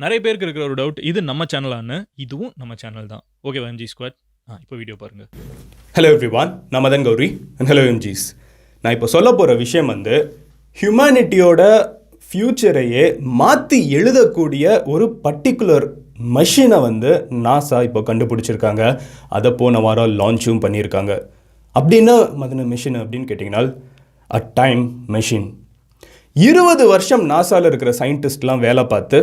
நிறைய பேருக்கு இருக்கிற ஒரு டவுட், இது நம்ம சேனலான்னு. இதுவும் நம்ம சேனல் தான். ஓகேவா எம்ஜி ஸ்குவாட்? இப்போ வீடியோ பாருங்க. ஹலோ எவ்ரிவான், நான் மதன் கௌரி அண்ட் ஹலோ எம்ஜிஸ். நான் இப்போ சொல்ல போகிற விஷயம் வந்து ஹியூமனிட்டியோட ஃப்யூச்சரையே மாற்றி எழுதக்கூடிய ஒரு பர்டிகுலர் மெஷினை வந்து நாசா இப்போ கண்டுபிடிச்சிருக்காங்க. அதை போன வாரம் லான்ச்சும் பண்ணியிருக்காங்க. அப்படின்னா மதன மெஷின் அப்படின்னு கேட்டிங்கன்னா அ டைம் மெஷின். 20 வருஷம் நாசாவில் இருக்கிற சயின்டிஸ்ட்லாம் வேலை பார்த்து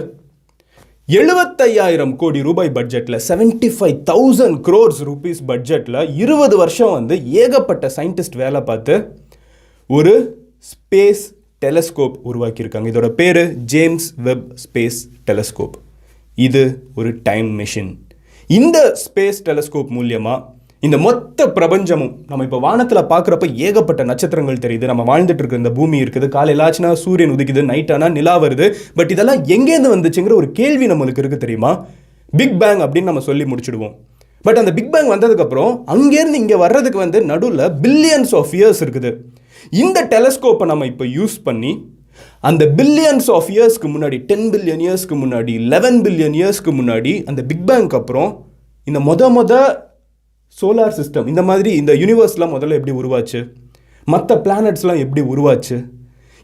75,000 கோடி ரூபாய் பட்ஜெட்டில் 75,000 crores rupees பட்ஜெட்டில் 20 வருஷம் வந்து ஏகப்பட்ட சயின்டிஸ்ட் வேலை பார்த்து ஒரு ஸ்பேஸ் டெலஸ்கோப் உருவாக்கியிருக்காங்க. இதோட பேர் ஜேம்ஸ் வெப் ஸ்பேஸ் டெலஸ்கோப். இது ஒரு டைம் மெஷின். இந்த ஸ்பேஸ் டெலஸ்கோப் மூலியமாக இந்த மொத்த பிரபஞ்சமும் நம்ம இப்போ வானத்தில் பார்க்குறப்ப ஏகப்பட்ட நட்சத்திரங்கள் தெரியுது. நம்ம வாழ்ந்துட்டு இருக்கிற இந்த பூமி இருக்குது. காலையில் ஆச்சுன்னா சூரியன் உதிக்குது, நைட் ஆனால் நிலா வருது. பட் இதெல்லாம் எங்கேருந்து வந்துச்சுங்கிற ஒரு கேள்வி நம்மளுக்கு இருக்குது தெரியுமா? பிக் பேங் அப்படின்னு நம்ம சொல்லி முடிச்சுடுவோம். பட் அந்த பிக் பேங் வந்ததுக்கப்புறம் அங்கேருந்து இங்கே வர்றதுக்கு வந்து நடுவில் பில்லியன்ஸ் ஆஃப் இயர்ஸ் இருக்குது. இந்த டெலஸ்கோப்பை நம்ம இப்போ யூஸ் பண்ணி அந்த பில்லியன்ஸ் ஆஃப் இயர்ஸ்க்கு முன்னாடி 10 பில்லியன் இயர்ஸ்க்கு முன்னாடி 11 பில்லியன் இயர்ஸ்க்கு முன்னாடி அந்த பிக் பேங்க்கு அப்புறம் இந்த மொத சோலார் சிஸ்டம், இந்த மாதிரி இந்த யூனிவர்ஸ்லாம் முதல்ல எப்படி உருவாச்சு, மற்ற பிளானட்ஸ்லாம் எப்படி உருவாச்சு,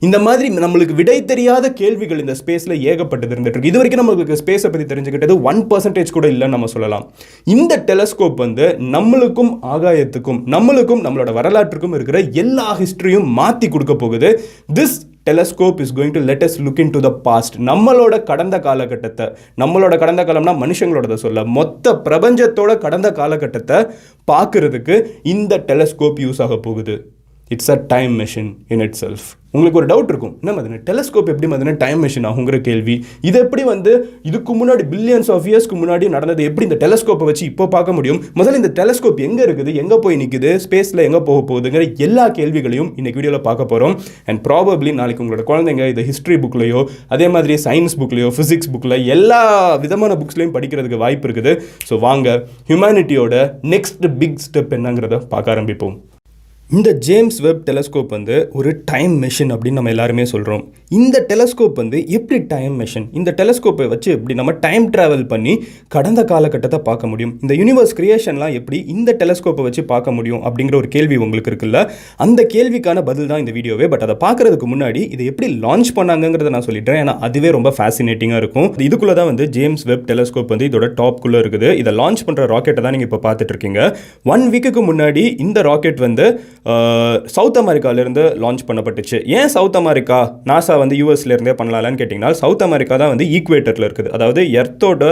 இந்த மாதிரி நம்மளுக்கு விடை தெரியாத கேள்விகள் இந்த ஸ்பேஸில் ஏகப்பட்டது இருந்துட்டு இருக்கு. இது வரைக்கும் நம்மளுக்கு ஸ்பேஸை பற்றி தெரிஞ்சுக்கிட்டது 1% கூட இல்லைன்னு நம்ம சொல்லலாம். இந்த டெலஸ்கோப் வந்து நம்மளுக்கும் ஆகாயத்துக்கும் நம்மளோட வரலாற்றுக்கும் இருக்கிற எல்லா ஹிஸ்டரியும் மாற்றி கொடுக்க போகுது. This telescope is going to let us look into the past. நம்மளோட கடந்த காலகட்டத்தை, நம்மளோட கடந்த காலம்னா மனுஷங்களோட சொல்ல, மொத்த பிரபஞ்சத்தோட கடந்த காலகட்டத்தை பார்க்கறதுக்கு இந்த டெலஸ்கோப் யூஸ் ஆக போகுது. It's a time machine in it self. உங்களுக்கு ஒரு டவுட் இருக்கும், என்ன மாதிரி டெலஸ்கோப் எப்படி மாதிரி டைம் மெஷின் ஆகுங்கிற கேள்வி. இது எப்படி வந்து இதுக்கு முன்னாடி பில்லியன்ஸ் ஆஃப் இயர்ஸ்க்கு முன்னாடி நடந்தது எப்படி இந்த டெலஸ்கோப்பை வச்சு இப்போ பார்க்க முடியும்? முதல்ல இந்த டெலஸ்கோப் எங்கே இருக்குது, எங்கே போய் நிற்குது, ஸ்பேஸில் எங்கே போக போகுதுங்கிற எல்லா கேள்விகளையும் இன்னைக்கு வீடியோவில் பார்க்க போகிறோம். அண்ட் ப்ராபப்ளி நாளைக்கு உங்களோட குழந்தைங்க இது ஹிஸ்ட்ரி புக்லையோ அதே மாதிரி சயின்ஸ் புக்லையோ ஃபிசிக்ஸ் புக்கில் எல்லா விதமான புக்ஸ்லையும் படிக்கிறதுக்கு வாய்ப்பு இருக்குது. ஸோ வாங்க ஹியூமனிட்டியோட நெக்ஸ்ட் பிக் ஸ்டெப் என்னங்கிறத பார்க்க ஆரம்பிப்போம். இந்த ஜேம்ஸ் வெப் டெலஸ்கோப் வந்து ஒரு டைம் மெஷின் அப்படின்னு நம்ம எல்லாருமே சொல்கிறோம். இந்த டெலஸ்கோப் வந்து எப்படி டைம் மெஷின்? இந்த டெலஸ்கோப்பை வச்சு எப்படி நம்ம டைம் ட்ராவல் பண்ணி கடந்த காலகட்டத்தை பார்க்க முடியும்? இந்த யூனிவர்ஸ் கிரியேஷன்லாம் எப்படி இந்த டெலஸ்கோப்பை வச்சு பார்க்க முடியும் அப்படிங்கிற ஒரு கேள்வி உங்களுக்கு இருக்குல்ல, அந்த கேள்விக்கான பதில் தான் இந்த வீடியோவே. பட் அதை பார்க்குறதுக்கு முன்னாடி இதை எப்படி லான்ச் பண்ணாங்கிறத நான் சொல்லிட்டேன். ஏன்னா அதுவே ரொம்ப ஃபேசினேட்டிங்காக இருக்கும். இதுக்குள்ளே தான் வந்து ஜேம்ஸ் வெப் டெலஸ்கோப் வந்து இதோட டாப்குள்ளே இருக்குது. இதை லான்ச் பண்ணுற ராக்கெட்டை தான் நீங்கள் இப்போ பார்த்துட்டு இருக்கீங்க. 1 வீக்குக்கு முன்னாடி இந்த ராக்கெட் வந்து சவுத் அமெரிக்காவிலேருந்து லான்ச் பண்ணப்பட்டுச்சு. ஏன் சவுத் அமெரிக்கா? நாசா வந்து யூஎஸ்லேருந்தே பண்ணலான்னு கேட்டிங்கன்னா, சவுத் அமெரிக்கா தான் வந்து ஈக்குவேட்டரில் இருக்குது. அதாவது எர்த்தோட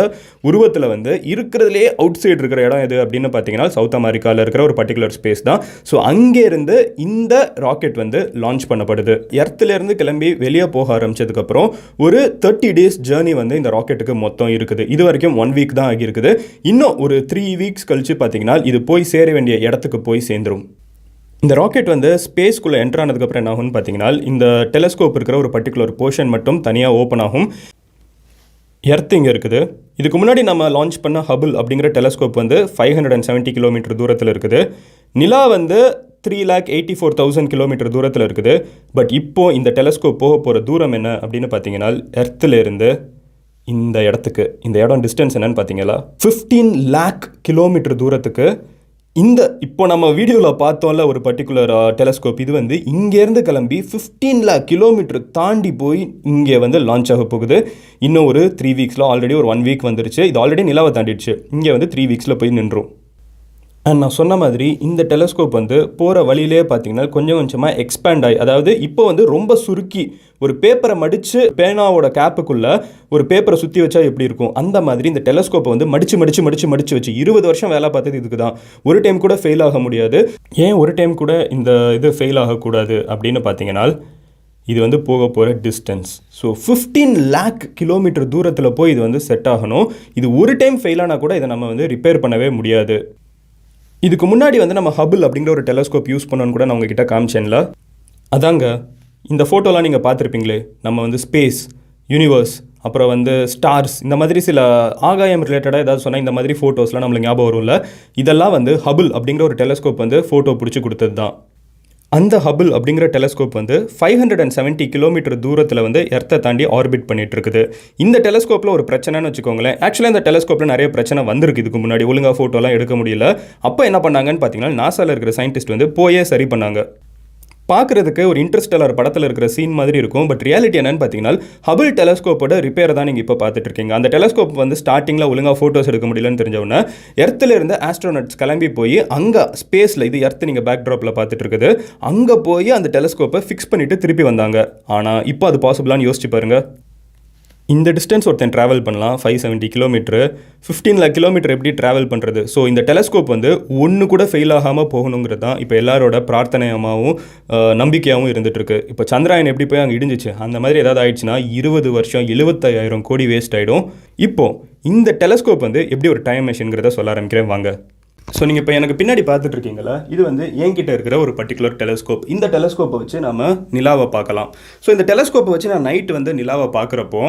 உருவத்தில் வந்து இருக்கிறதுலே அவுட் சைடு இருக்கிற இடம் எது அப்படின்னு பார்த்தீங்கன்னா சவுத் அமெரிக்காவில் இருக்கிற ஒரு பர்டிகுலர் ஸ்பேஸ் தான். ஸோ அங்கேருந்து இந்த ராக்கெட் வந்து லான்ச் பண்ணப்படுது. எர்த்துலேருந்து கிளம்பி வெளியே போக ஆரம்பிச்சதுக்கப்புறம் ஒரு 30 days ஜேர்னி வந்து இந்த ராக்கெட்டுக்கு மொத்தம் இருக்குது. இது வரைக்கும் 1 வீக் தான் ஆகியிருக்குது. இன்னும் ஒரு 3 வீக்ஸ் கழிச்சு பார்த்தீங்கன்னா இது போய் சேர வேண்டிய இடத்துக்கு போய் சேர்ந்துடும். இந்த ராக்கெட் வந்து ஸ்பேஸ்க்குள்ளே என்ட்ரு ஆனதுக்கப்புறம் என்ன ஆகும்னு பார்த்தீங்கன்னா, இந்த டெலஸ்கோப் இருக்கிற ஒரு பர்டிகுலர் போர்ஷன் மட்டும் தனியாக ஓப்பன் ஆகும். எர்த் இங்கே இருக்குது. இதுக்கு முன்னாடி நம்ம லான்ச் பண்ண ஹபிள் அப்படிங்கிற டெலஸ்கோப் வந்து 570 கிலோமீட்டர் தூரத்தில் இருக்குது. நிலா வந்து 3,84,000 கிலோமீட்டர் தூரத்தில் இருக்குது. பட் இப்போது இந்த டெலஸ்கோப் போக போகிற தூரம் என்ன அப்படின்னு பார்த்தீங்கன்னா, எர்த்துலேருந்து இந்த இடத்துக்கு, இந்த இடம் டிஸ்டன்ஸ் என்னன்னு பார்த்தீங்கன்னா 15 lakh கிலோமீட்டர் தூரத்துக்கு இந்த இப்போ நம்ம வீடியோவில் பார்த்தோம்ல ஒரு பர்டிகுலர் டெலஸ்கோப், இது வந்து இங்கேருந்து கிளம்பி 15 lakh கிலோமீட்டர் தாண்டி போய் இங்கே வந்து லான்ச் ஆக போகுது. இன்னும் ஒரு 3 வீக்ஸில், ஆல்ரெடி ஒரு 1 வீக் வந்துருச்சு. இது ஆல்ரெடி நிலாவை தாண்டிடுச்சு. இங்கே வந்து 3 வீக்ஸில் போய் நின்றும். அண்ட் நான் சொன்ன மாதிரி இந்த டெலஸ்கோப் வந்து போகிற வழியிலே பார்த்தீங்கன்னா கொஞ்சம் கொஞ்சமாக எக்ஸ்பேண்ட் ஆகி, அதாவது இப்போ வந்து ரொம்ப சுருக்கி ஒரு பேப்பரை மடித்து பேனாவோட கேப்புக்குள்ளே ஒரு பேப்பரை சுற்றி வச்சா எப்படி இருக்கும் அந்த மாதிரி இந்த டெலஸ்கோப்பை வந்து மடித்து வச்சு 20 வருஷம் வேலை பார்த்தது இதுக்கு தான். ஒரு டைம் கூட ஃபெயில் ஆக முடியாது. ஏன் ஒரு டைம் கூட இந்த இது ஃபெயில் ஆகக்கூடாது அப்படின்னு பார்த்தீங்கன்னா, இது வந்து போக போகிற டிஸ்டன்ஸ். ஸோ 15 lakh கிலோமீட்டர் தூரத்தில் போய் இது வந்து செட் ஆகணும். இது ஒரு டைம் ஃபெயில் ஆனால் கூட இதை நம்ம வந்து ரிப்பேர் பண்ணவே முடியாது. இதுக்கு முன்னாடி வந்து நம்ம ஹபிள் அப்படிங்கிற ஒரு டெலஸ்கோப் யூஸ் பண்ணோன்னு கூட நான் உங்ககிட்ட காமிச்சேன்ல, அதாங்க இந்த ஃபோட்டோலாம் நீங்கள் பார்த்துருப்பீங்களே. நம்ம வந்து ஸ்பேஸ், யூனிவர்ஸ், அப்புறம் வந்து ஸ்டார்ஸ், இந்த மாதிரி சில ஆகாயம் ரிலேட்டடாக ஏதாவது சொன்னால் இந்த மாதிரி ஃபோட்டோஸ்லாம் நம்மளுக்கு ஞாபகம் வரும்ல. இதெல்லாம் வந்து ஹபிள் அப்படிங்கிற ஒரு டெலஸ்கோப் வந்து ஃபோட்டோ பிடிச்சி கொடுத்தது தான். அந்த ஹபிள் அப்படிங்கிற டெலஸ்கோப் வந்து 570 கிலோமீட்டர் தூரத்தில் வந்து எர்த்தை தாண்டி ஆர்பிட் பண்ணிட்டு இருக்குது. இந்த டெலஸ்கோப்பில் ஒரு பிரச்சனைன்னு வச்சுக்கோங்களேன். ஆக்சுவலாக இந்த டெலஸ்கோப்பில் நிறைய பிரச்சனை வந்திருக்கு இதுக்கு முன்னாடி, ஒழுங்காக ஃபோட்டோலாம் எடுக்க முடியல. அப்போ என்ன பண்ணாங்கன்னு பார்த்தீங்கன்னா நாசாவில் இருக்கிற சயின்டிஸ்ட் வந்து போயே சரி பண்ணாங்க. பார்க்குறதுக்கு ஒரு இன்டர்ஸ்டெல்லர் படத்தில் இருக்கிற சீன் மாதிரி இருக்கும். பட் ரியாலிட்டி என்னன்னு பார்த்தீங்கன்னா ஹபிள் டெலஸ்கோப்போட ரிப்பேர் தான் நீங்கள் இப்போ பார்த்துட்டு இருக்கீங்க. அந்த டெலஸ்கோப் வந்து ஸ்டார்டிங்கில் ஒழுங்காக ஃபோட்டோஸ் எடுக்க முடியலன்னு தெரிஞ்சவொன்னே எர்த்தில் இருந்து ஆஸ்ட்ரோனட்ஸ் கிளம்பி போய் அங்கே ஸ்பேஸில், இது எர்த்து நீங்கள் பேக் ட்ராப்பில் பார்த்துட்டு இருக்குது, அங்கே போய் அந்த டெலஸ்கோப்பை ஃபிக்ஸ் பண்ணிவிட்டு திருப்பி வந்தாங்க. ஆனால் இப்போ அது பாசிபிளான்னு யோசிச்சு பாருங்கள். இந்த டிஸ்டன்ஸ் ஒருத்தன் ட்ராவல் பண்ணலாம் 570 கிலோமீட்டரு, 15 lakh கிலோமீட்டர் எப்படி ட்ராவல் பண்ணுறது? ஸோ இந்த டெலஸ்கோப் வந்து ஒன்று கூட ஃபெயில் ஆகாமல் போகணுங்கிறது தான் இப்போ எல்லாரோட பிரார்த்தனையாகவும் நம்பிக்கையாகவும் இருந்துகிட்ருக்கு. இப்போ சந்திராயன் எப்படி போய் அங்கே இடிஞ்சிச்சு, அந்த மாதிரி ஏதாவது ஆயிடுச்சுன்னா 20 வருஷம் 75,000 கோடி வேஸ்ட் ஆகிடும். இப்போது இந்த டெலஸ்கோப் வந்து எப்படி ஒரு டைம் மெஷின்ங்கிறத சொல்ல ஆரம்பிக்கிறேன் வாங்க. ஸோ நீங்கள் இப்போ எனக்கு பின்னாடி பார்த்துட்டு இருக்கீங்களா, இது வந்து என்கிட்ட இருக்கிற ஒரு பர்டிகுலர் டெலஸ்கோப். இந்த டெலஸ்கோப்பை வச்சு நம்ம நிலாவை பார்க்கலாம். ஸோ இந்த டெலஸ்கோப்பை வச்சு நான் நைட்டு வந்து நிலாவை பார்க்குறப்போ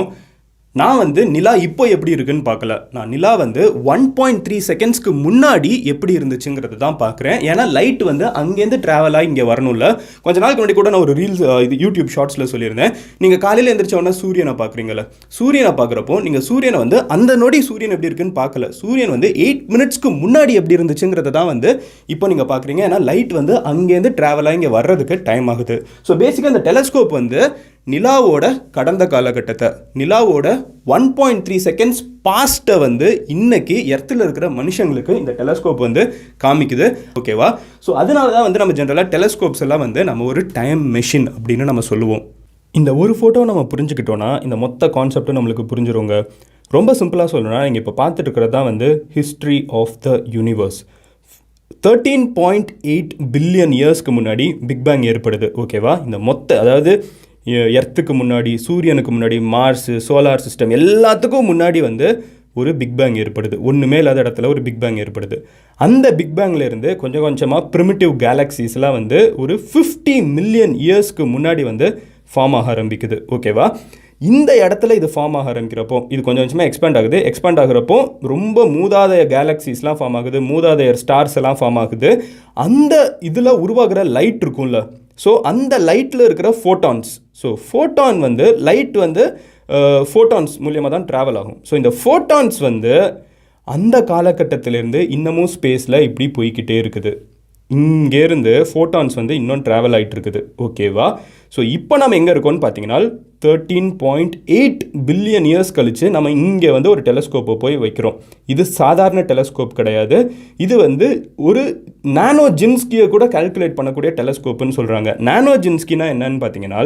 நான் வந்து நிலா இப்போ எப்படி இருக்குன்னு பார்க்கல. நான் நிலா வந்து 1.3 செகண்ட்ஸ்க்கு முன்னாடி எப்படி இருந்துச்சுங்கிறது தான் பார்க்குறேன். ஏன்னா லைட் வந்து அங்கேருந்து ட்ராவலாக இங்கே வரணும்ல. கொஞ்ச நாளுக்கு முன்னாடி கூட நான் ஒரு ரீல்ஸ் இது யூடியூப் ஷார்ட்ஸில் சொல்லியிருந்தேன். நீங்கள் காலையில் எழுந்திரிச்ச உடனே சூரியனை பார்க்குறீங்களே, சூரியனை பார்க்குறப்போ நீங்கள் சூரியனை வந்து அந்த நொடி சூரியன் எப்படி இருக்குன்னு பார்க்கல. சூரியன் வந்து 8 மினிட்ஸ்க்கு முன்னாடி எப்படி இருந்துச்சுங்கிறத தான் வந்து இப்போ நீங்கள் பார்க்குறீங்க. ஏன்னா லைட் வந்து அங்கேருந்து ட்ராவலாக இங்கே வர்றதுக்கு டைம் ஆகுது. ஸோ பேசிக்காக இந்த டெலஸ்கோப் வந்து நிலாவோட கடந்த காலகட்டத்தை, நிலாவோட 1.3 செகண்ட்ஸ் பாஸ்ட்டை வந்து இன்னைக்கு எர்த்தில் இருக்கிற மனுஷங்களுக்கு இந்த டெலஸ்கோப் வந்து காமிக்குது. ஓகேவா? ஸோ அதனால தான் வந்து நம்ம ஜென்ரலாக டெலஸ்கோப்ஸ் எல்லாம் வந்து நம்ம ஒரு டைம் மெஷின் அப்படின்னு நம்ம சொல்லுவோம். இந்த ஒரு ஃபோட்டோ நம்ம புரிஞ்சுக்கிட்டோன்னா இந்த மொத்த கான்செப்டும் நம்மளுக்கு புரிஞ்சிருங்க. ரொம்ப சிம்பிளாக சொல்லணும்னா நீங்கள் இப்போ பார்த்துட்டு இருக்கிறது தான் வந்து history of the universe. 13.8 billion இயர்ஸ்க்கு முன்னாடி பிக் பேங் ஏற்படுது. ஓகேவா? இந்த மொத்த, அதாவது எர்த்துக்கு முன்னாடி, சூரியனுக்கு முன்னாடி, மார்ஸு, சோலார் சிஸ்டம் எல்லாத்துக்கும் முன்னாடி வந்து ஒரு பிக் பேங் ஏற்படுது. ஒன்றுமே இல்லாத இடத்துல ஒரு பிக் பேங் ஏற்படுது. அந்த பிக் பேங்லேருந்து கொஞ்சம் கொஞ்சமாக ப்ரிமிட்டிவ் கேலக்ஸிஸ்லாம் வந்து ஒரு 50 மில்லியன் இயர்ஸ்க்கு முன்னாடி வந்து ஃபார்ம் ஆக ஆரம்பிக்குது. ஓகேவா? இந்த இடத்துல இது ஃபார்ம் ஆக ஆரம்பிக்கிறப்போ இது கொஞ்சம் கொஞ்சமாக எக்ஸ்பேண்ட் ஆகுது. எக்ஸ்பேண்ட் ஆகிறப்போ ரொம்ப மூதாதைய கேலக்ஸிஸ்லாம் ஃபார்ம் ஆகுது, மூதாதையர் ஸ்டார்ஸ் எல்லாம் ஃபார்ம் ஆகுது. அந்த இதில் உருவாகிற லைட் இருக்கும்ல, ஸோ அந்த லைட்டில் இருக்கிற ஃபோட்டான்ஸ், ஸோ ஃபோட்டான் வந்து லைட் வந்து ஃபோட்டான்ஸ் மூலியமாக தான் ட்ராவல் ஆகும். ஸோ இந்த ஃபோட்டான்ஸ் வந்து அந்த காலகட்டத்திலேருந்து இன்னமும் ஸ்பேஸில் இப்படி போய்கிட்டே இருக்குது. இங்கேருந்து ஃபோட்டான்ஸ் வந்து இன்னும் ட்ராவல் ஆகிட்டு இருக்குது. ஓகேவா? ஸோ இப்போ நம்ம எங்கே இருக்கோம்னு பார்த்தீங்கன்னா 13.8 பில்லியன் இயர்ஸ் கழித்து நம்ம இங்கே வந்து ஒரு டெலஸ்கோப்பை போய் வைக்கிறோம். இது சாதாரண டெலஸ்கோப் கிடையாது. இது வந்து ஒரு நானோ ஜின்ஸ்கியை கூட கால்குலேட் பண்ணக்கூடிய டெலஸ்கோப்புன்னு சொல்கிறாங்க. நானோ ஜின்ஸ்கினா என்னன்னு பார்த்தீங்கன்னா,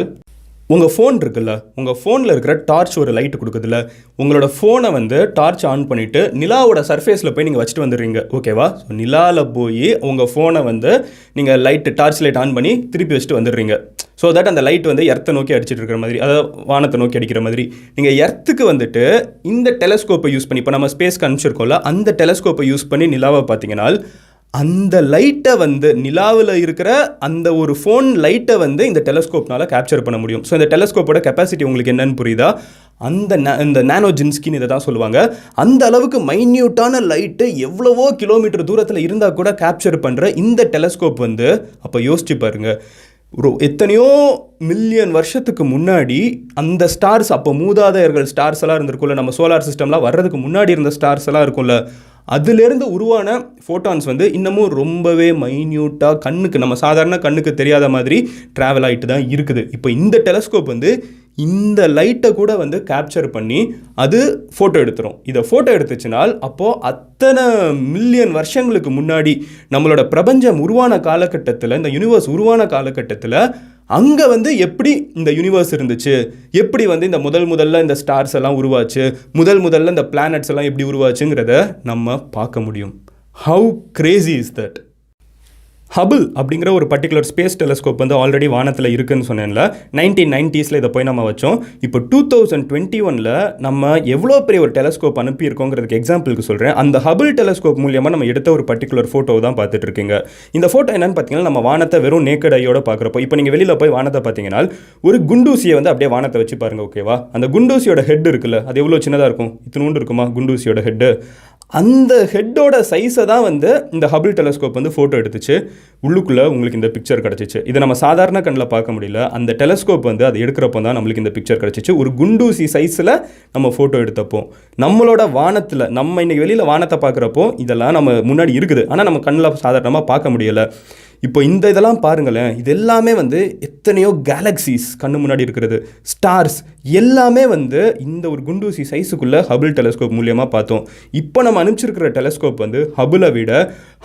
உங்கள் ஃபோன் இருக்குல்ல, உங்கள் ஃபோனில் இருக்கிற டார்ச் ஒரு லைட் கொடுக்குதுல்ல, உங்களோட ஃபோனை வந்து டார்ச் ஆன் பண்ணிவிட்டு நிலாவோட சர்ஃபேஸில் போய் நீங்கள் வச்சுட்டு வந்துடுறீங்க. ஓகேவா? ஸோ நிலாவில் போய் உங்கள் ஃபோனை வந்து நீங்கள் டார்ச் லைட் ஆன் பண்ணி திருப்பி வச்சுட்டு வந்துடுறீங்க. ஸோ தட் அந்த லைட் வந்து எர்த்தை நோக்கி அடிச்சிட்டு இருக்கிற மாதிரி, அதாவது வானத்தை நோக்கி அடிக்கிற மாதிரி. நீங்கள் எர்த்துக்கு வந்துட்டு இந்த டெலஸ்கோப்பை யூஸ் பண்ணி, இப்போ நம்ம ஸ்பேஸ்க்கு அனுப்பிச்சிருக்கோம்ல, அந்த டெலஸ்கோப்பை யூஸ் பண்ணி நிலாவை பார்த்தீங்கன்னா அந்த லைட்டை வந்து நிலாவில் இருக்கிற அந்த ஒரு ஃபோன் லைட்டை வந்து இந்த டெலஸ்கோப்னால் கேப்சர் பண்ண முடியும். ஸோ இந்த டெலஸ்கோப்போட கெப்பாசிட்டி உங்களுக்கு என்னன்னு புரியுதா? இந்த நானோ ஜின்ஸ்கின்னு இதை தான் சொல்லுவாங்க. அந்த அளவுக்கு மைன்யூட்டான லைட்டு எவ்வளவோ கிலோமீட்டர் தூரத்தில் இருந்தால் கூட கேப்சர் பண்ணுற இந்த டெலஸ்கோப் வந்து, அப்போ யோசிச்சு பாருங்க, எத்தனையோ மில்லியன் வருஷத்துக்கு முன்னாடி அந்த ஸ்டார்ஸ், அப்போ மூதாதையர்கள் ஸ்டார்ஸ் எல்லாம் இருந்திருக்கும்ல, நம்ம சோலார் சிஸ்டம்லாம் வர்றதுக்கு முன்னாடி இருந்த ஸ்டார்ஸ் எல்லாம் இருக்கும்ல, அதுலேருந்து உருவான ஃபோட்டான்ஸ் வந்து இன்னமும் ரொம்பவே மைன்யூட்டாக கண்ணுக்கு, நம்ம சாதாரண கண்ணுக்கு தெரியாத மாதிரி ட்ராவல் ஆகிட்டு தான் இருக்குது. இப்போ இந்த டெலஸ்கோப் வந்து இந்த லைட்டை கூட வந்து கேப்சர் பண்ணி அது ஃபோட்டோ எடுத்துரும். இதை ஃபோட்டோ எடுத்துச்சுனால் அப்போது அத்தனை மில்லியன் வருஷங்களுக்கு முன்னாடி நம்மளோட பிரபஞ்சம் உருவான காலகட்டத்தில், இந்த யூனிவர்ஸ் உருவான காலகட்டத்தில் அங்கே வந்து எப்படி இந்த யூனிவர்ஸ் இருந்துச்சு, எப்படி வந்து இந்த முதல்ல இந்த ஸ்டார்ஸ் எல்லாம் உருவாச்சு, முதல்ல இந்த பிளானட்ஸ் எல்லாம் எப்படி உருவாச்சுங்கிறத நம்ம பார்க்க முடியும். How Crazy is that? Hubble அப்படிங்கிற ஒரு பர்டிகுலர் ஸ்பேஸ் டெலஸ்கோப் வந்து ஆல்ரெடி வானத்தில் இருக்குன்னு சொன்னேன்ல. 1990s இதை போய் நம்ம வச்சோம். இப்போ 2021 நம்ம எவ்வளோ பெரிய ஒரு டெலஸ்கோப் அனுப்பியிருக்கோங்கிறதுக்கு எக்ஸாம்பிளுக்கு சொல்கிறேன். அந்த ஹபிள் டெலஸ்கோப் மூலியமாக நம்ம எடுத்த ஒரு பர்டிகுலர் ஃபோட்டோ தான் பார்த்துட்டு இருக்கீங்க. இந்த ஃபோட்டோ என்னன்னு பார்த்தீங்கன்னா, நம்ம வானத்தை வெறும் நேக்கட் ஐயோட பார்க்குறப்போ, இப்போ நீங்கள் வெளியில் போய் வானத்தை பார்த்தீங்கன்னா ஒரு குண்டூசியை வந்து அப்படியே வானத்தை வச்சு பாருங்கள். ஓகேவா? அந்த குண்டூசியோட ஹெட் இருக்குல்ல, அது எவ்வளோ சின்னதாக இருக்கும், இத்தினூண்டு இருக்குமா குண்டூசியோட ஹெட்டு. அந்த ஹெட்டோட சைஸை தான் வந்து இந்த ஹபிள் டெலஸ்கோப் வந்து ஃபோட்டோ எடுத்துச்சு. உள்ளுக்குள்ளே உங்களுக்கு இந்த பிக்சர் கிடச்சிச்சு. இதை நம்ம சாதாரண கண்ணில் பார்க்க முடியல. அந்த டெலஸ்கோப் வந்து அது எடுக்கிறப்போ தான் நம்மளுக்கு இந்த பிக்சர் கிடச்சிச்சு. ஒரு குண்டூசி சைஸில் நம்ம ஃபோட்டோ எடுத்தப்போ நம்மளோட வானத்தில், நம்ம இன்றைக்கி வெளியில் வானத்தை பார்க்குறப்போ இதெல்லாம் நம்ம முன்னாடி இருக்குது, ஆனால் நம்ம கண்ணில் சாதாரணமாக பார்க்க முடியலை. இப்போ இந்த இதெல்லாம் பாருங்களேன், இது எல்லாமே வந்து எத்தனையோ கேலக்ஸிஸ் கண்ணு முன்னாடி இருக்கிறது, ஸ்டார்ஸ் எல்லாமே வந்து இந்த ஒரு குண்டூசி சைஸுக்குள்ளே ஹபிள் டெலஸ்கோப் மூலியமாக பார்த்தோம். இப்போ நம்ம அனுப்பிச்சிருக்கிற டெலஸ்கோப் வந்து ஹபிளை விட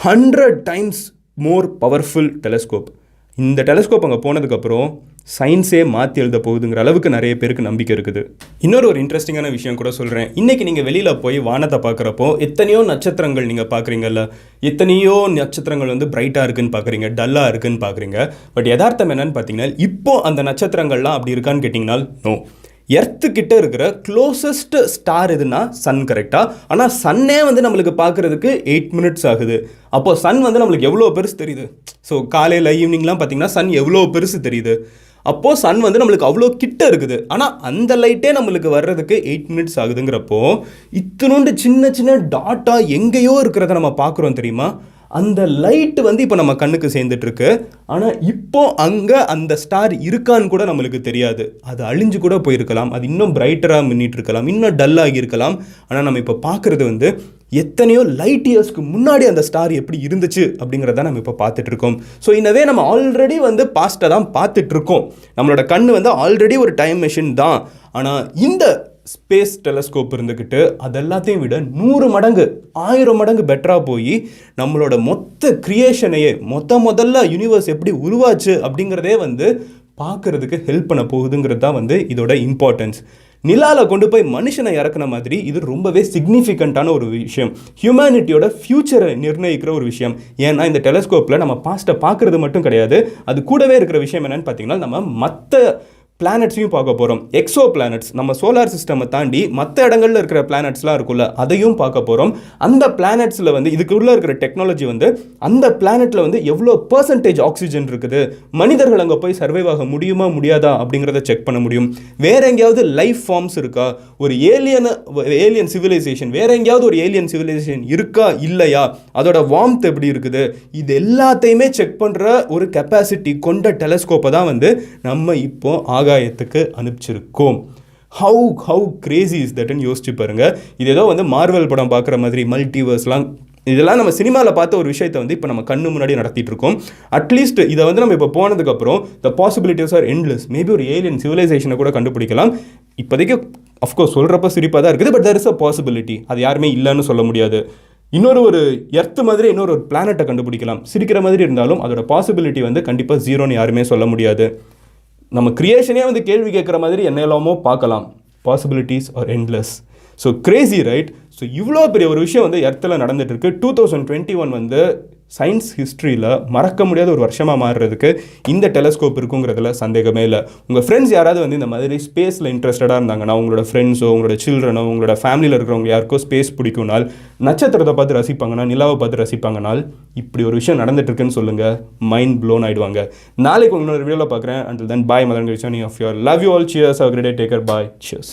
100 times மோர் பவர்ஃபுல் டெலஸ்கோப். இந்த டெலஸ்கோப் அங்கே போனதுக்கப்புறம் சயின்ஸே மாற்றி எழுத போகுதுங்கிற அளவுக்கு நிறைய பேருக்கு நம்பிக்கை இருக்குது. இன்னொரு ஒரு இன்ட்ரெஸ்டிங்கான விஷயம் கூட சொல்கிறேன். இன்றைக்கி நீங்கள் வெளியில் போய் வானத்தை பார்க்குறப்போ எத்தனையோ நட்சத்திரங்கள் நீங்கள் பார்க்குறீங்கல்ல, எத்தனையோ நட்சத்திரங்கள் வந்து பிரைட்டாக இருக்குன்னு பார்க்குறீங்க, டல்லாக இருக்குன்னு பார்க்குறீங்க. பட் யதார்த்தம் என்னன்னு பார்த்தீங்கன்னா, இப்போ அந்த நட்சத்திரங்கள்லாம் அப்படி இருக்கான்னு கேட்டிங்கன்னா நோ. எர்த்துக்கிட்ட இருக்கிற க்ளோசஸ்ட் ஸ்டார் எதுனா சன், கரெக்டாக? ஆனால் சன்னே வந்து நம்மளுக்கு பார்க்குறதுக்கு 8 minutes ஆகுது. அப்போது சன் வந்து நம்மளுக்கு எவ்வளோ பெருசு தெரியுது. ஸோ காலையில் ஈவினிங்லாம் பார்த்திங்கன்னா சன் எவ்வளோ பெருசு தெரியுது. அப்போது சன் வந்து நம்மளுக்கு அவ்வளோ கிட்ட இருக்குது, ஆனால் அந்த லைட்டே நம்மளுக்கு வர்றதுக்கு 8 minutes ஆகுதுங்கிறப்போ இத்தினோண்டு சின்ன சின்ன டாட்டாக எங்கேயோ இருக்கிறத நம்ம பார்க்குறோம் தெரியுமா? அந்த லைட்டு வந்து இப்போ நம்ம கண்ணுக்கு சேர்ந்துட்டுருக்கு. ஆனால் இப்போ அங்கே அந்த ஸ்டார் இருக்கான்னு கூட நம்மளுக்கு தெரியாது. அது அழிஞ்சு கூட போயிருக்கலாம், அது இன்னும் பிரைட்டராக மின்னிட்டு இருக்கலாம், இன்னும் டல்லாகி இருக்கலாம். ஆனால் நம்ம இப்போ பார்க்குறது வந்து எத்தனையோ லைட் இயர்ஸ்க்கு முன்னாடி அந்த ஸ்டார் எப்படி இருந்துச்சு அப்படிங்கிறத நம்ம இப்போ பார்த்துட்ருக்கோம். ஸோ இந்தவே நம்ம ஆல்ரெடி வந்து பாஸ்ட்டை தான் பார்த்துட்ருக்கோம். நம்மளோட கண் வந்து ஆல்ரெடி ஒரு டைம் மெஷின் தான். ஆனால் இந்த ஸ்பேஸ் டெலஸ்கோப் இருந்துக்கிட்டு அது எல்லாத்தையும் விட 100 மடங்கு 1000 மடங்கு பெட்டராக போய் நம்மளோட மொத்த கிரியேஷனையே முதல்ல யூனிவர்ஸ் எப்படி உருவாச்சு அப்படிங்கிறதே வந்து பார்க்குறதுக்கு ஹெல்ப் பண்ண போகுதுங்கிறது தான் வந்து இதோட இம்பார்ட்டன்ஸ். நிலாவில் கொண்டு போய் மனுஷனை இறக்குன மாதிரி இது ரொம்பவே சிக்னிஃபிகண்ட்டான ஒரு விஷயம், ஹியூமனிட்டியோட ஃப்யூச்சரை நிர்ணயிக்கிற ஒரு விஷயம். ஏன்னா இந்த டெலஸ்கோப்பில் நம்ம பாஸ்ட்டை பார்க்குறது மட்டும் கிடையாது, அது கூடவே இருக்கிற விஷயம் என்னென்னு பார்த்தீங்கன்னா நம்ம மற்ற பிளானட்ஸையும் பார்க்க போகிறோம். எக்ஸோ பிளானட்ஸ், நம்ம சோலார் சிஸ்டமை தாண்டி மற்ற இடங்களில் இருக்கிற பிளானட்ஸ்லாம் இருக்குல்ல, அதையும் பார்க்க போகிறோம். அந்த பிளானட்ஸில் வந்து இதுக்குள்ளே இருக்கிற டெக்னாலஜி வந்து அந்த பிளானட்டில் வந்து எவ்வளோ % ஆக்சிஜன் இருக்குது, மனிதர்கள் அங்கே போய் சர்வைவ் ஆக முடியுமா முடியாதா அப்படிங்கிறத செக் பண்ண முடியும். வேறு எங்கேயாவது லைஃப் ஃபார்ம்ஸ் இருக்கா, ஒரு ஏலியன் சிவிலைசேஷன், வேறு எங்கேயாவது ஒரு ஏலியன் சிவிலைசேஷன் இருக்கா இல்லையா, அதோட வார்ம்த் எப்படி இருக்குது, இது எல்லாத்தையுமே செக் பண்ணுற ஒரு கெப்பாசிட்டி கொண்ட டெலஸ்கோப்பை தான் வந்து நம்ம இப்போ ஆகாயத்துக்கு அனுப்பிச்சிருக்கோம். ஹவு கிரேசி இஸ் தட்னு யோசிச்சு பாருங்க. இது ஏதோ வந்து மார்வல் படம் பார்க்குற மாதிரி மல்டிவர்ஸ்லாம், இதெல்லாம் நம்ம சினிமாவில் பார்த்த ஒரு விஷயத்தை வந்து இப்போ நம்ம கண்ணு முன்னாடி நடத்திட்டு இருக்கோம். அட்லீஸ்ட் இதை வந்து நம்ம இப்போ போனதுக்கப்புறம் the possibilities are endless. Maybe ஒரு ஏலியன் சிவிலைசேஷனை கூட கண்டுபிடிக்கலாம். இப்போதைக்கு அஃப்கோர்ஸ் சொல்கிறப்ப சிரிப்பாக தான் இருக்குது, but there is a possibility. அது யாருமே இல்லைன்னு சொல்ல முடியாது. ஒரு எர்த்து மாதிரி இன்னொரு பிளானட்டை கண்டுபிடிக்கலாம். சிரிக்கிற மாதிரி இருந்தாலும் அதோட பாசிபிலிட்டி வந்து கண்டிப்பாக 0ன்னு யாருமே சொல்ல முடியாது. நம்ம கிரியேஷனே வந்து கேள்வி கேட்குற மாதிரி என்ன எல்லாமோ பார்க்கலாம். Possibilities are endless. So Crazy, right? So இவ்வளோ பெரிய ஒரு விஷயம் வந்து எர்த்தில் நடந்துகிட்ருக்கு. 2021 வந்து சயின்ஸ் ஹிஸ்ட்ரியில் மறக்க முடியாத ஒரு வருஷமாக மாறுறதுக்கு இந்த டெலஸ்கோப் இருக்குங்கிறதுல சந்தேகமே இல்லை. உங்கள் ஃப்ரெண்ட்ஸ் யாராவது வந்து இந்த மாதிரி ஸ்பேஸில் இன்ட்ரெஸ்டடாக இருந்தாங்கன்னா, உங்களோட ஃப்ரெண்ட்ஸோ உங்களோட சில்ட்ரனோ உங்களோட ஃபேமிலியில் இருக்கிறவங்க யாருக்கோ ஸ்பேஸ் பிடிக்கும்னால், நட்சத்திரத்தை பார்த்து ரசிப்பாங்கன்னா, நிலாவை பார்த்து ரசிப்பாங்கனால், இப்படி ஒரு விஷயம் நடந்துட்டுருக்குன்னு சொல்லுங்கள், மைண்ட் ப்ளோன் ஆகிடுவாங்க. நாளைக்கு உங்களோட வீடியோவில் பார்க்குறேன். Until then, bye. Madan Girichani of your love you all. Cheers. Have a great day. Take care. Bye. Cheers.